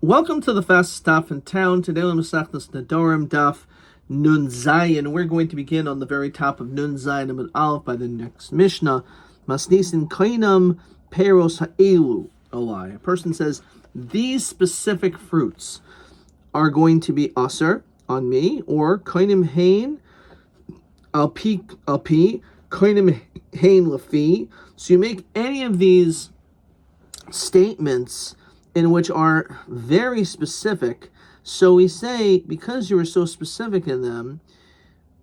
Welcome to the fastest daf in town. Today on Masechtas Nedarim daf Nun Zayin. We're going to begin on the very top of Nun Zayin and Aleph by the next Mishnah. Masnisin kainam peros ha'elu alai. A person says these specific fruits are going to be aser on me, or kainim hain alpi kainim hain lafi. So you make any of these statements in which are very specific. So we say, because you were so specific in them,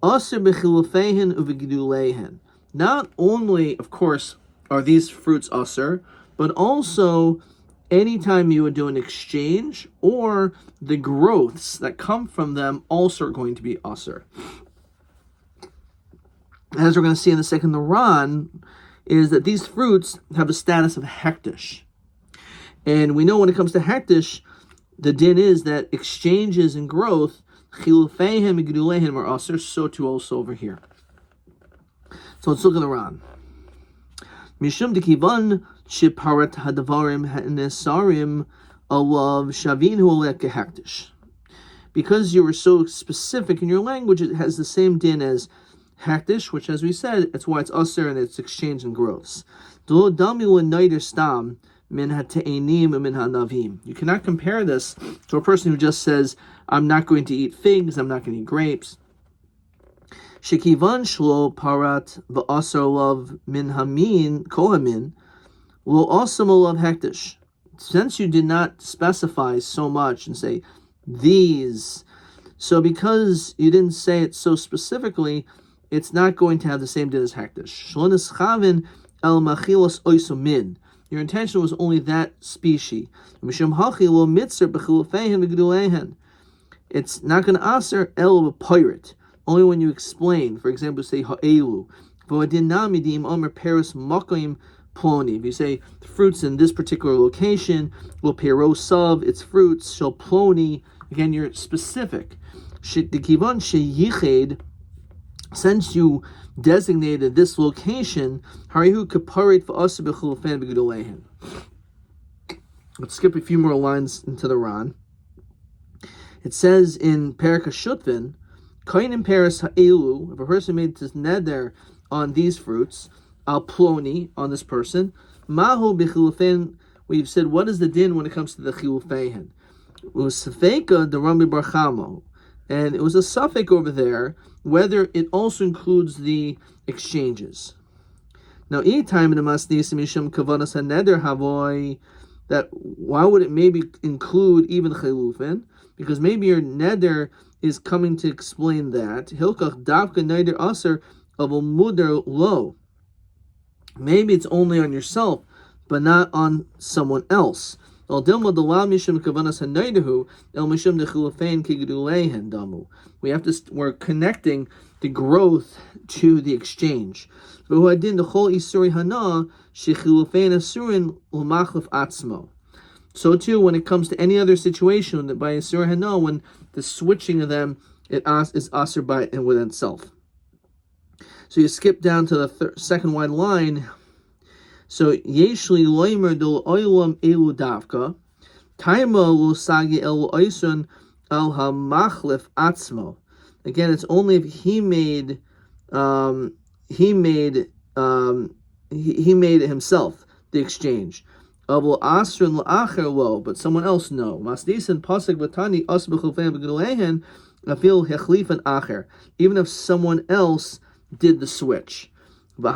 aser b'chilufeihin u'v'giduleihin. Not only, of course, are these fruits aser, but also anytime you would do an exchange or the growths that come from them also are going to be aser. As we're going to see in the second Ran, is that these fruits have a status of hektish. And we know when it comes to hektish, the din is that exchanges and growth, chilufeihem and geduleihem are aser, so too also over here. So let's look at the Ran. Mishum dekivan shiparat hadavarim ha'nesarim alav shavin hu'olek hektish. Because you were so specific in your language, it has the same din as hektish, which, as we said, that's why it's aser and it's exchange and growths. Do damilu and neider stam. You cannot compare this to a person who just says, I'm not going to eat figs, I'm not going to eat grapes. Shekivan shlo parat v'asar love min hamin kohamin lo also love hektish. Since you did not specify so much and say these, so because you didn't say it so specifically, it's not going to have the same din as hektish. Shlonis chavin el machilos oisomin. Your intention was only that species. It's not going to aser el pirate. Only when you explain. For example, say ha'elu. If you say fruits in this particular location, will perosav, its fruits, shall ploni. Again, you're specific. Since you designated this location, let's skip a few more lines into the Ran. It says in Perek HaShutvin, Kainim Peres Ha'elu, if a person made this neder on these fruits, al ploni, on this person, mahu b'chilufein, we've said, what is the din when it comes to the chilufeihin? It was sefeka the Rabbi Barchamo. And it was a suffix over there, whether it also includes the exchanges. Now, anytime in the Masnisim Mishum Kavanas HaNeder Havoy, that why would it maybe include even Chilufin? Because maybe your neder is coming to explain that. Hilkach Davka Neder Aser Avol Muder Lo. Maybe it's only on yourself, but not on someone else. We're connecting the growth to the exchange. So too, when it comes to any other situation, that by Isur Hana, when the switching of them it is aser by and within itself. So you skip down to the second wide line. So yeshli loimer dol oilam elu davka, taima lo sagi el oisun al hamachlif atzmo. Again, it's only if he made himself the exchange. Avol asrin la'acher lo, but someone else no. Masdisin pasuk v'tani as b'chulfein b'gedulehen afil hechlifan acher. Even if someone else did the switch. So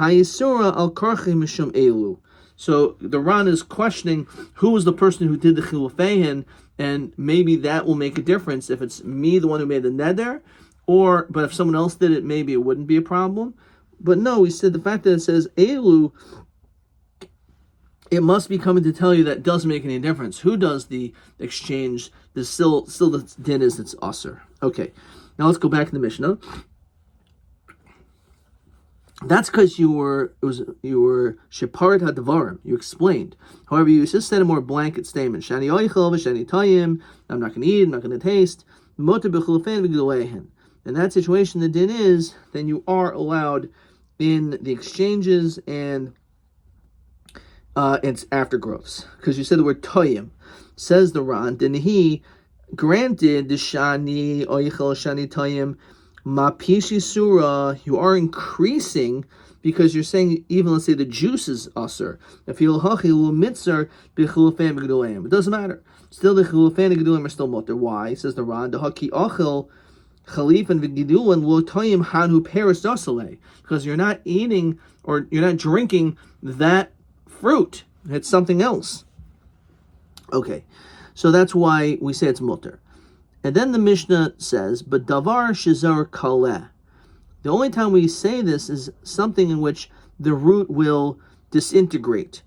the Ran is questioning who was the person who did the chilufeihin, and maybe that will make a difference if it's me, the one who made the neder, but if someone else did it, maybe it wouldn't be a problem. But no, he said the fact that it says elu, it must be coming to tell you that doesn't make any difference. Who does the exchange? There's still the din is it's aser. Okay, now let's go back to the Mishnah. That's because you were sheparat hadavarim. You explained. However, you just said a more blanket statement. Shani oichel v'shani tayim. I'm not going to eat. I'm not going to taste. Moter b'chulufein v'geduleihin. In that situation, the din is then you are allowed in the exchanges and it's aftergrowths. Because you said the word toyim. Says the Ran, then he granted the shani oichel shani toyim mapishi surah. You are increasing because you're saying even let's say the juice is usher. If you'll hachi will mitzar b'chilufan b'gedulayim, it doesn't matter. Still the chilufan b'gedulayim are still mutter. Why? Says the Ran, the haki achil chalif and v'gedulin lo toyim hanu peris dasale, because you're not eating or you're not drinking that fruit. It's something else. Okay, so that's why we say it's mutter. And then the Mishnah says, but davar shizar kaleh. The only time we say this is something in which the root will disintegrate.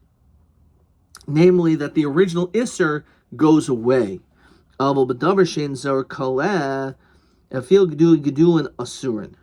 Namely, that the original isser goes away. Aval b'davar shein zar kaleh, afil gedulin asurin.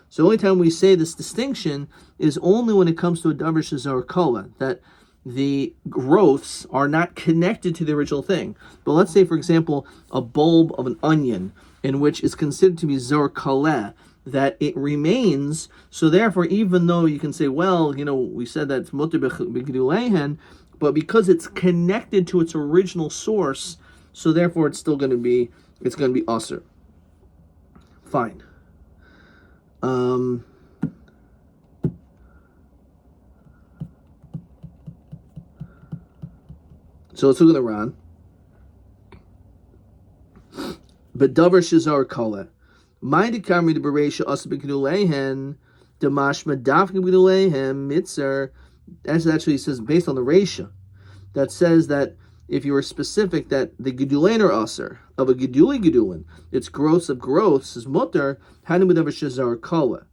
So the only time we say this distinction is only when it comes to a davar shizar kaleh, that the growths are not connected to the original thing. But let's say, for example, a bulb of an onion, in which is considered to be zor kaleh, that it remains. So therefore, even though you can say, well, we said that it's mutter b'gedulehen, but because it's connected to its original source, so therefore it's still going to be usher. Fine. So let's look at the Ran. But davar shizar kaleh. My dekamri de bereisha asa b'gedulehen demashma dafka b'gedulehen mitzer. That's actually says based on the reisha that says that if you were specific that the gedulein are aser of a gedulin, its growths of growths is mutter. Hanu b'davar shizar kaleh.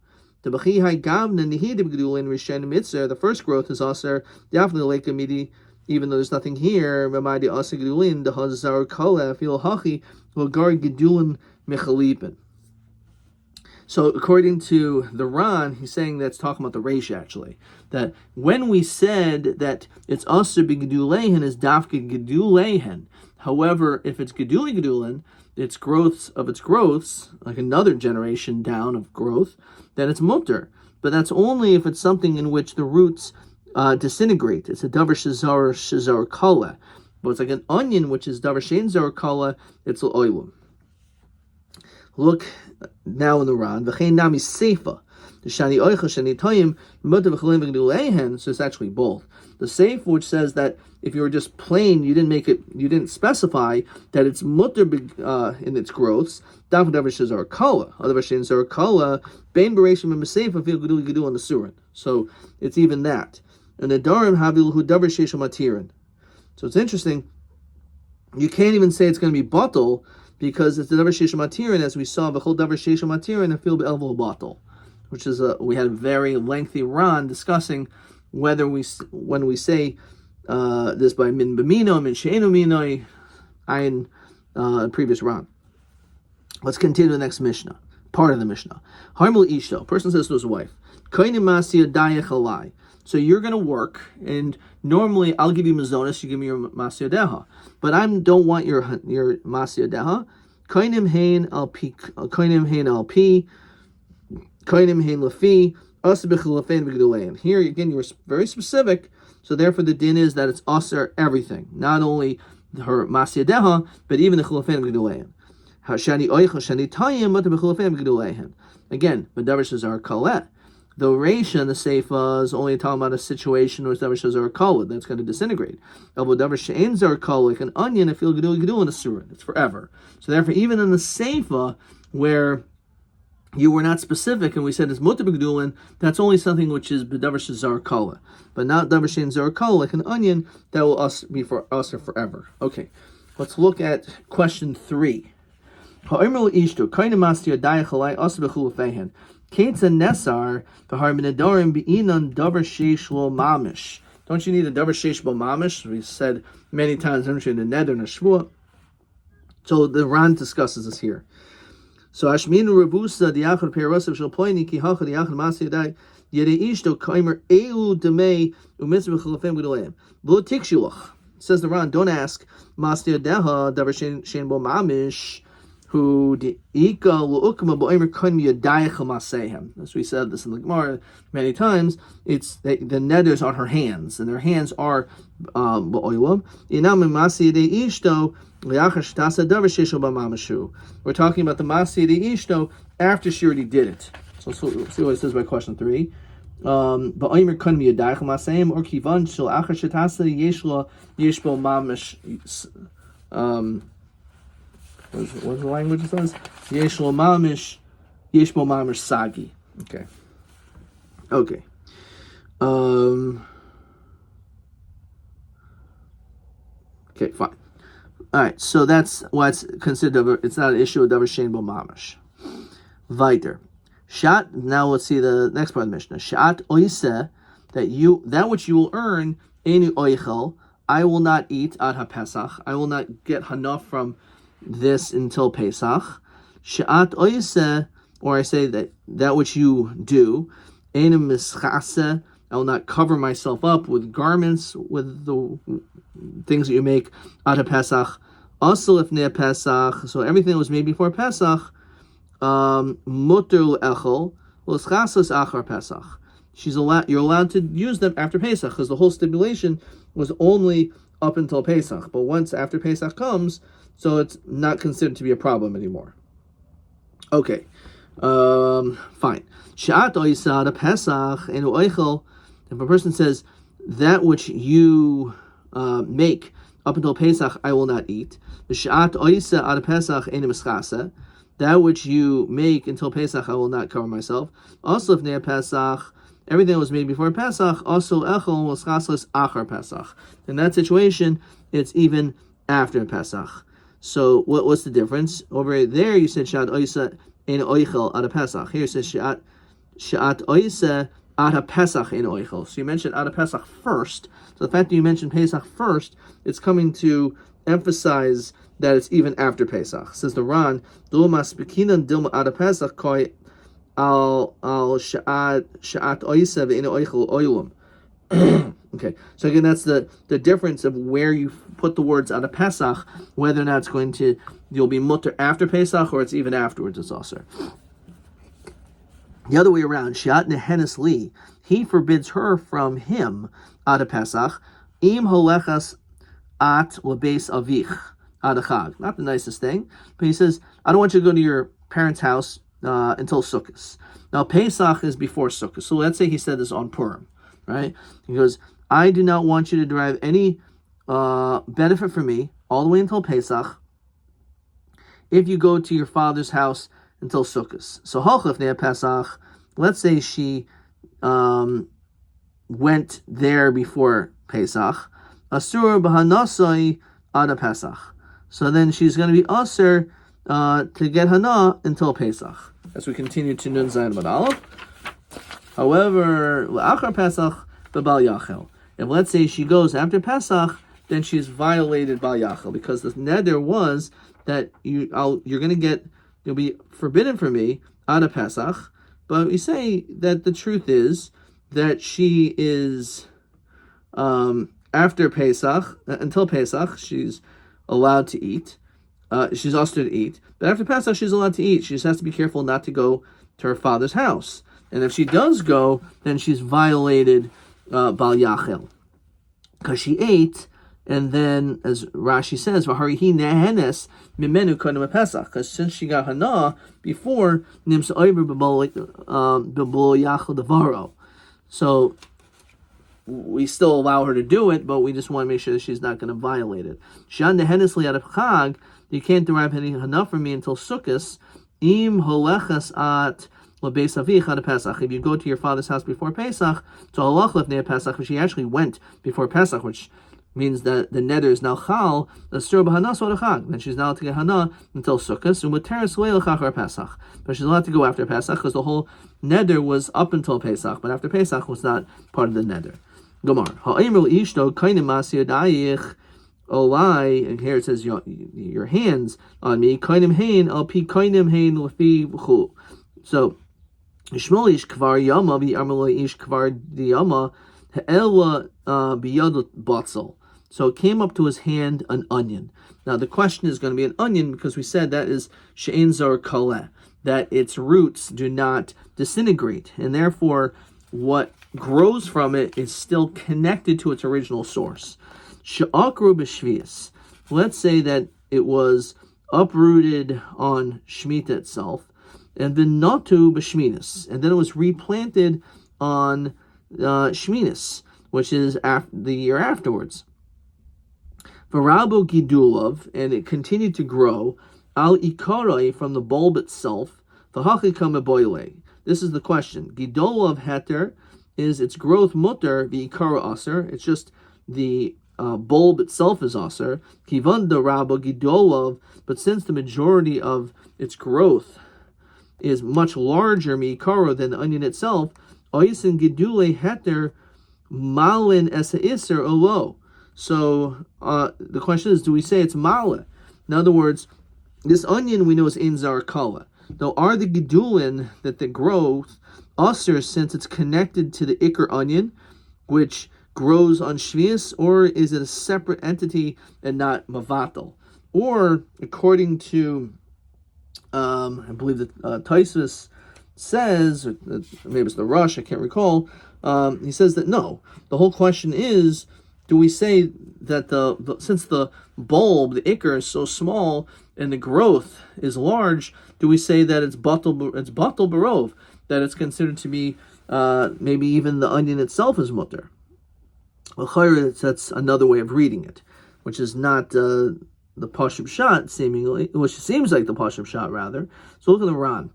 The b'chi hai gavna nihid b'gedulin rishen mitzer. The first growth is aser. Definitely like midi. Even though there's nothing here, the hazar kaleh fil hachi lagar gedulin mechalipin. So according to the Ran, he's saying that's talking about the Reish actually. That when we said that it's aser b'gedulehen is dafka gedulehen. However, if it's gedulin, its growths, like another generation down of growth, then it's mutter. But that's only if it's something in which the roots disintegrate. It's a davar shizar kaleh. But it's like an onion, which is davar shein zar kaleh, it's l'oilum. Look now in the Ran. V'chein nami seifa. The shani oichel shani toyim mutter v'chalim v'gedulehen. So it's actually both. The seifa, which says that if you were just plain, you didn't specify that it's mutter in its growths. Davar shizar kaleh. Davar shein zar kaleh. Bein bereishim and seifa fil gedul on the surin. So it's even that. And Nedarim havil hu davar sheish matirin. So it's interesting. You can't even say it's going to be batal because it's the davar sheish matirin, as we saw b'chol davar sheish matirin and fil be'elvo batal, which is we had a very lengthy Ran discussing whether when we say this by min b'mino min she'enu minoi ayin previous Ran. Let's continue the next Mishnah. Part of the Mishnah. Harmul ishto. Person says to his wife, Kainim masi adayach alai. So you're going to work, and normally I'll give you mazonis, you give me your masyadeha. But I don't want your masyadeha. Kainim hein alpi, kainim hein alpi, kainim hein lafi, asbich lafein v'gedulein. Here again, you're very specific. So therefore, the din is that it's aser everything, not only her masyadeha, but even the chilafein v'gedulein. Hashani oichel shani tayim, but the chilafein v'gedulein. Again, b'davar shizar kaleh. The Reisha and the Seifa is only talking about a situation where davar shizar kaleh that's going to disintegrate. Although davar she'en zar kaleh, like an onion, if you'll gedul in a surin, it's forever. So therefore, even in the Seifa, where you were not specific and we said it's mutter b'gedulin, that's only something which is b'davar shizar kaleh, but not davar she'en zar kaleh, like an onion that will be for us forever. Okay, let's look at question 3. Ha'imru ishtu kaina masti adayach alai asa b'chulufehen. Kates and Nesar, the Nedarim be'inan davar sheish lo mamish. Don't you need a davar sheish lo mamish? We said many times, don't you, the Neder and the Shvua. So the Ran discusses this here. So Ashminu Rabusa diachad peirasav shel poini ki hachad diachad masi yadai yedei ishto kaimer elu demei umitzvah chilafim gedoleim lo tikshulach. Says the Ran, don't ask masi yadeha davar shein bo mamish. who ika lu'ukma ba'omer koin yadayich l'maseihem. As we said this in the Gemara many times, it's the neder's on her hands, and her hands are ba'olam. Inam masi de ishto li'achar shtasa davar sheisho b'mamashu. We're talking about the masi de ishto after she already did it. So see what it says by question 3. Ba'omer koin yadayich l'maseihem or kivan shel achar shtasa yeshlo yeshbo mamash. What's the language it says? Yeshlo mamish, yeshbo mamish sagi. Okay. Okay, fine. All right, so that's what's considered. It's not an issue of davar shein bo mamish. Weiter. Shat. Now let's see the next part of the Mishnah. Shat oiseh, that which you will earn enu oichel, I will not eat ad ha-Pesach. I will not get hana from this until Pesach. She'at oiseh, or I say that which you do, enu mischase, I will not cover myself up with garments, with the things that you make ad ha-Pesach. Also lifnei Pesach, so everything that was made before Pesach, muter echel, l'schasas achar Pesach. You're allowed to use them after Pesach, because the whole stipulation was only up until Pesach. But once after Pesach comes, so it's not considered to be a problem anymore. Okay, fine. Shat oisad Pesach and oichel. If a person says that which you make up until Pesach, I will not eat. Shat oisad ad Pesach and mischase. That which you make until Pesach, I will not cover myself. Also, if near Pesach, everything that was made before Pesach, also echel was chaslas achar Pesach. In that situation, it's even after Pesach. So what's the difference? Over there you said shat oisa ein oichel ad Pesach. Here it says shat oisa ad Pesach ein oichel. So you mentioned ad Pesach first. So the fact that you mentioned Pesach first, it's coming to emphasize that it's even after Pesach. Says the Ran, Dumas Bekinan Dilma ad Pesach koi al sha'at oisa ve'in oichel oilum. Okay, so again, that's the difference of where you put the words out of Pesach, whether or not you'll be mutter after Pesach or it's even afterwards. It's also the other way around. Shat nehenes li, he forbids her from him out of Pesach. Im holechas at lebeis avich ad chag. Not the nicest thing, but he says, I don't want you to go to your parents' house until Sukkot. Now Pesach is before Sukkot, so let's say he said this on Purim, right? He goes, I do not want you to derive any benefit from me all the way until Pesach if you go to your father's house until Sukkot. So Halchaf Nea Pesach, let's say she went there before Pesach. Asur b'hanasai ada Pesach. So then she's going to be asur to get hana until Pesach. As we continue to Nun Zayin Bad Aleph. However, l'achar Pesach b'bal yachel. If let's say she goes after Pesach, then she's violated bal yachel, because the neder was that you'll be forbidden from me out of Pesach. But we say that the truth is that she is after Pesach, until Pesach, she's allowed to eat. She's also to eat. But after Pesach, she's allowed to eat. She just has to be careful not to go to her father's house. And if she does go, then she's violated Bal Yachel, because she ate, and then, as Rashi says, V'harihi nehenes mimenu kodem Pesach, because since she got hana before, nims oiver b'bal Yachel devaro. So we still allow her to do it, but we just want to make sure that she's not going to violate it. Shan nehenes li ad chag, you can't derive any hana from me until Sukkos. Im holechas at L'beis avich ad Pesach. If you go to your father's house before Pesach, so halach lefnei Pesach, which he actually went before Pesach, which means that the neder is now chal, asur b'hana so chag. Then she's not allowed to get hana until Sukkot. Umuteres leilachachar Pesach, but she's allowed to go after Pesach because the whole neder was up until Pesach, but after Pesach was not part of the neder. Gomar ha'imru ishto kainim masir da'ich. Olai, and here it says your hands on me. Kainim hein al pi kainim hein lefi v'chu. So Shmuel ish kvar yama v'yarmelo ish kvar diyama ha'ela biyad batzel. So it came up to his hand an onion. Now the question is going to be an onion because we said that is she'en zar kaleh, that its roots do not disintegrate, and therefore what grows from it is still connected to its original source. She'akru b'shvius. Let's say that it was uprooted on Shemitah itself, and then natu b'shminis, and then it was replanted on Shminis, which is the year afterwards. V'rabo gidulav, and it continued to grow, al ikaroi, from the bulb itself, v'hachikam eboile. This is the question. Gidulav heter, is its growth mutter, v'ikara aser, it's just the bulb itself is aser, kivan da rabo gidulav, but since the majority of its growth is much larger mi'ikara than the onion itself, oisin gidule heter malin esa iser olo. So the question is, do we say it's mala? In other words, this onion we know is in zarkala. Though are the gedulin that the growth aser since it's connected to the ikar onion, which grows on shvius, or is it a separate entity and not mavatal? Or according to I believe that Taisus says, or maybe it's the Rush, I can't recall. He says that no, the whole question is, do we say that since the bulb, the ikar, is so small and the growth is large, do we say that it's batal barov, that it's considered to be maybe even the onion itself is mutter? That's another way of reading it, which is not the Pashub Shot, seemingly, which seems like the Pashub Shot rather. So look at the Ran.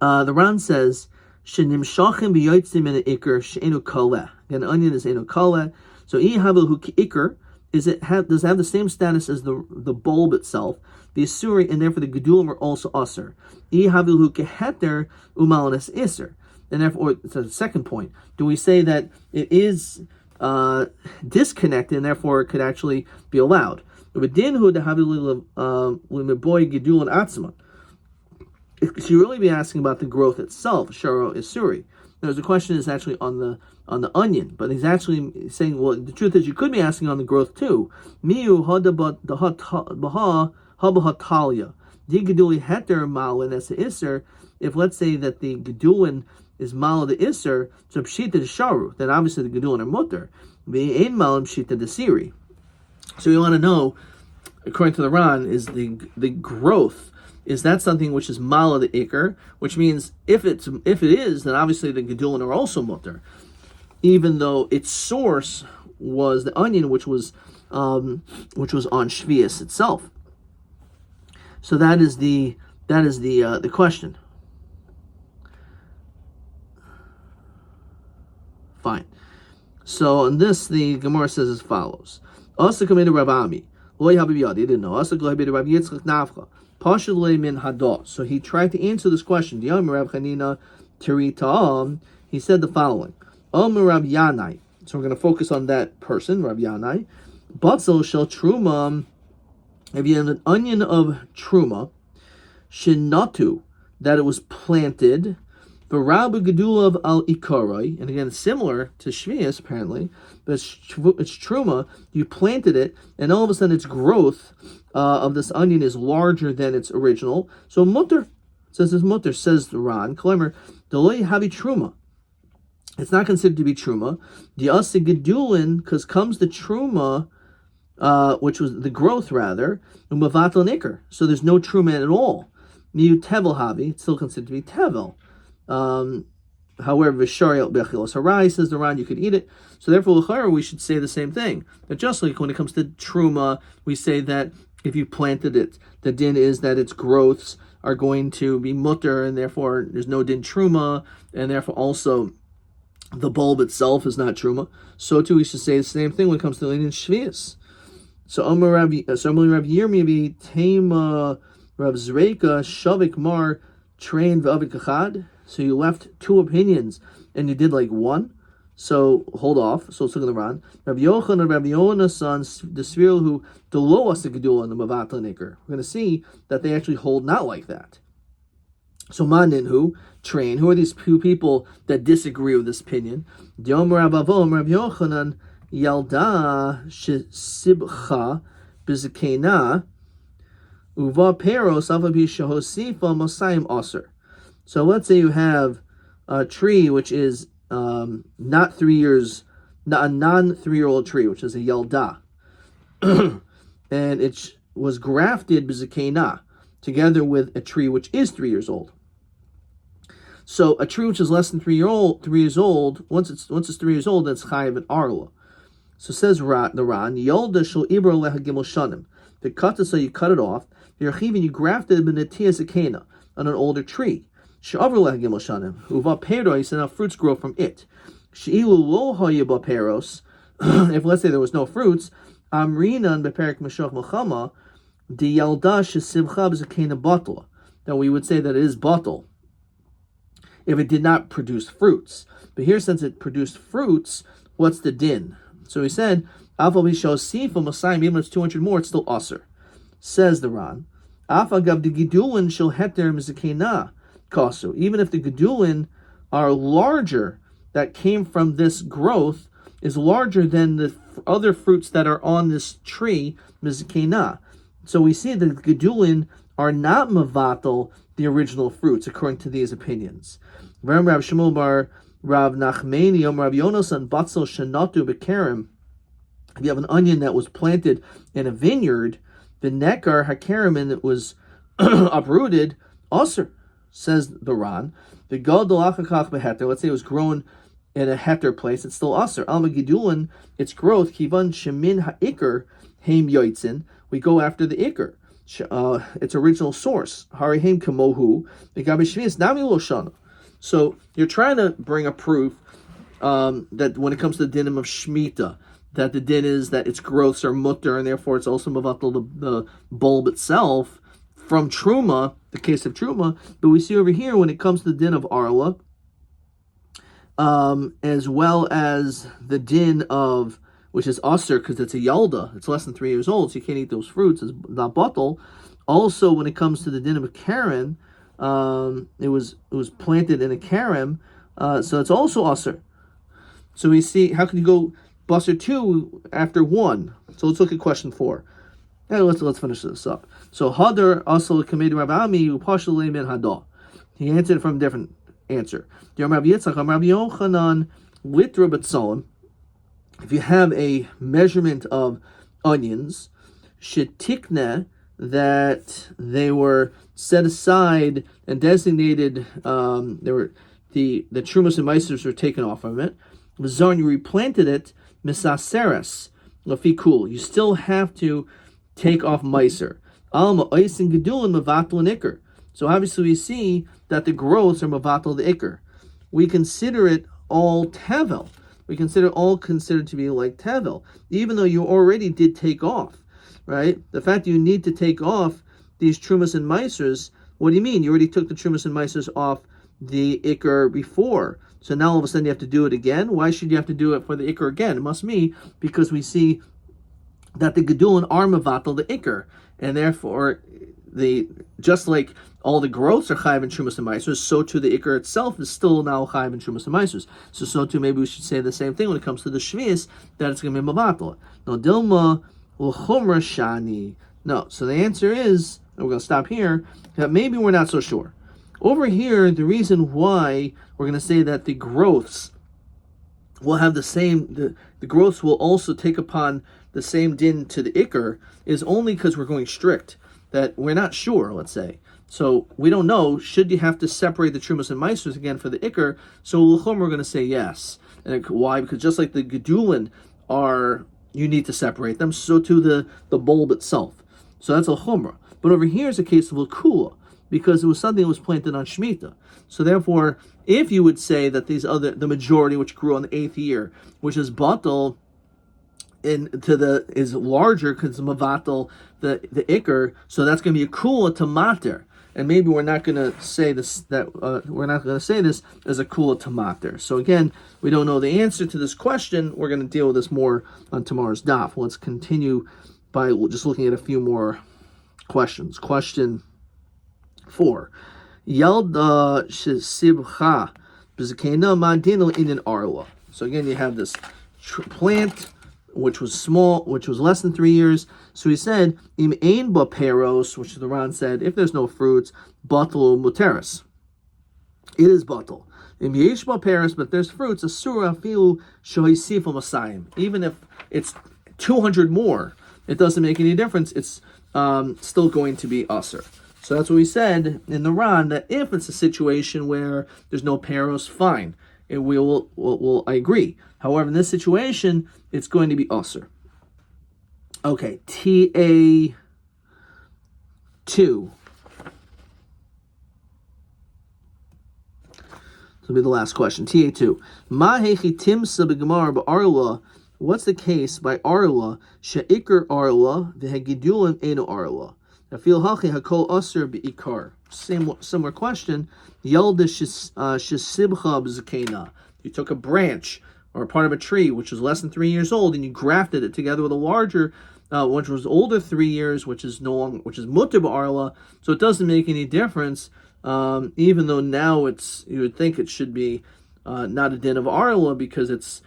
The Ran says, "Shenimshachim b'yotzim in ikar she'enu kaleh." Again, an onion is enu kaleh. So ihavu ikar does it have the same status as the bulb itself, the asuri, and therefore the gedulim are also aser. Ihavu keheter umalanes iser. And therefore, it's the second point. Do we say that it is disconnected and therefore it could actually be allowed? Should you really be asking about the growth itself? Sharo isuri. The question is actually on the onion, but he's actually saying, well, the truth is you could be asking on the growth too. Miu habahatalia. Di geduli heter malin as iser. If let's say that the gedulin is mal the iser, so pshita the sharu, then obviously the gedulin are mutter. Ve'ein mal pshita the siri. So we want to know, according to the Ran, is the growth, is that something which is mal the ikar, which means if it is, then obviously the gedulin are also mutter, even though its source was the onion, which was on shvius itself. So that is the question. Fine. So on this, the Gemara says as follows: Asa committed Rabbi, loy habibiyad. He didn't know. Asa committed Rabbi Yitzchak Nafcha. Pashalei min hadah. So he tried to answer this question. Yomi Rav Chanina Tirita. He said the following: Omer Rav Yanai. So we're going to focus on that person, Rav Yanai. Batzel shel truma. If you have an onion of truma, shinatu, that it was planted. V'rabu gedulav al ikaroi, and again similar to shvius apparently, but it's truma. You planted it, and all of a sudden its growth of this onion is larger than its original. So mutter says the Ran. Klemer delay havi truma. It's not considered to be truma. The asa gedulin, because comes the truma, which was the growth rather, umavatal nikar. So there's no truma at all. Miu tevel havi. It's still considered to be tevel. However, Vishariel Bechilos Harai, says the Ran, you could eat it. So therefore, l'chara, we should say the same thing. But just like when it comes to truma, we say that if you planted it, the din is that its growths are going to be mutter, and therefore there's no din truma, and therefore also the bulb itself is not truma. So too, we should say the same thing when it comes to in shvius. So Amar Rav Yirmi Tema Rav Zreika Shavik Mar Train V'Avid Kachad. So you left two opinions and you did like one. So hold off. So let's look at the Ran. Rabbi Yochanan and Rabbi Yona's sons, the Sviril who delo us the Gedula and the Mavatal Nikar. We're going to see that they actually hold not like that. So Manin who are these two people that disagree with this opinion? Yom Rabbavom Rabbi Yochanan Yalda sibcha bizakena uva peros avabi shahosifa mosayim aser. So let's say you have a tree which is not 3 years, not a non-3-year-old tree, which is a yalda, and it was grafted bizakena together with a tree which is 3 years old. So a tree which is less than 3 years old, once it's 3 years old, that's chayiv and arla. So says the Ran, Yolda shel ibra leha gimel shanim. The cut so you cut it off. The archiv you grafted it b'netiya zakena on an older tree. She'avra leha gimel shanim. Uva peros, and now fruits grow from it. She'ilu lo hayba peros. If let's say there was no fruits, amrinan beperik meshach melchama the yalda shesimcha b'zakena batla. Now we would say that it is batal if it did not produce fruits. But here, since it produced fruits, what's the din? So he said, Alpha Bishosifa Masayim, even if it's 200 more, it's still aser. Says the Ran, Alpha Gav the Gidulin shall heter mizakena kasu. Even if the Gidulin are larger, that came from this growth, is larger than the other fruits that are on this tree, mizakena. So we see that the Gidulin are not mavatal the original fruits, according to these opinions. Rav Shmuel bar Rav Nachmani Rav Yonasan Batzel Shanatu Bekarim. If you have an onion that was planted in a vineyard, the nekar hakarim, and it was uprooted, aser, says the Ran. The gadol achakach beheter. Let's say it was grown in a heter place, it's still aser. Alma gidulin, its growth kivan shemin ha'ikr heim yoitzin. We go after the ikr. Its original source. Harihem kamohu. Nami lo shana. So you're trying to bring a proof that when it comes to the dinim of Shemitah, that the din is that its growths are mutter, and therefore it's also mavatal the bulb itself from Truma, the case of Truma. But we see over here when it comes to the din of Arla, as well as the din of, which is Aser, because it's a Yalda, it's less than 3 years old, so you can't eat those fruits, it's not batal. Also, when it comes to the din of Karen, it was planted in a Karen, so it's also Aser. So we see, how can you go Basar 2 after 1? So let's look at question 4. Yeah, let's finish this up. So Hadar also committed Rabbi Ami Upashal min Hadah. He answered from a different answer. Rabbi Yitzchak, Rabbi Yochanan, Litra Batzalim. If you have a measurement of onions, shetikne, that they were set aside and designated, they were the trumas and meisters were taken off from it. V'zarn, you replanted it, misaseres, lafikul. You still have to take off meiser. Alma oisin gedulin mavatal and ikr. So obviously we see that the growths are mavatal the ikr. We consider it all tevel. We consider all considered to be like tevel, even though you already did take off, right? The fact that you need to take off these trumas and meisers, what do you mean? You already took the trumas and meisers off the ikr before. So now all of a sudden you have to do it again? Why should you have to do it for the ikr again? It must be because we see that the gedulin are mavatal the ikr, and therefore just like all the growths are chayiv and trumas and meisers, so too the ikr itself is still now chayiv and trumas and meisers. So too maybe we should say the same thing when it comes to the shvius, that it's going to be mavatal. No dilma l'chumra shani. No. So the answer is, and we're going to stop here, that maybe we're not so sure. Over here, the reason why we're going to say that the growths will have the same, the growths will also take upon the same din to the ikr, is only because we're going strict, that we're not sure, let's say. So we don't know, should you have to separate the trumas and meisters again for the ikr? So l'chum, we're going to say yes. And why? Because just like the gedulin are, you need to separate them, so too the bulb itself. So that's a chumrah. But over here is a case of l'kula, because it was something that was planted on Shemitah. So therefore, if you would say that the majority which grew on the 8th year, which is batal, is larger because mavatal the ikr, so that's going to be a kula to mater, and maybe we're not going to say this we're not going to say this as a kula to mater. So again, we don't know the answer to this question. We're going to deal with this more on tomorrow's daf. Let's continue by just looking at a few more questions. Question 4. Yalda shesibcha b'zakena madinal in an arla. So again, you have this plant which was small, which was less than 3 years. So he said, im ein ba peros, which the Ran said, if there's no fruits, batal muteris. It is batal. Im yesh ba peros, but there's fruits, asura afilu shohisif masayim. Even if it's 200 more, it doesn't make any difference. It's still going to be usher. So that's what we said in the Ran, that if it's a situation where there's no peros, fine. I agree. However, in this situation, it's going to be usher. Okay, TA2. This will be the last question. TA2. Ma hechi timsa b'gemar ba'arla. What's the case by arla? She'ikar arla v'hegidulim eno arla. Afil hachi hakol usher be'ikar. Similar question. Yalda shesibcha b'zakena. You took a branch or a part of a tree which was less than 3 years old, and you grafted it together with a larger, which was older 3 years, which is mutter ba'arla. So it doesn't make any difference, even though now you would think it should be not a din of arla because it's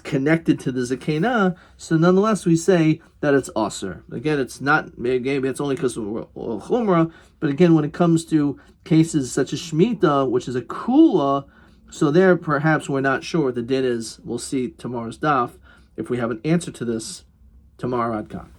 connected to the zakena. So nonetheless, we say that it's aser. Again, it's not, maybe it's only because of chumrah, but again, when it comes to cases such as shmita, which is a kula, so there perhaps we're not sure what the din is. We'll see tomorrow's daf if we have an answer to this tomorrow. Ad Kan.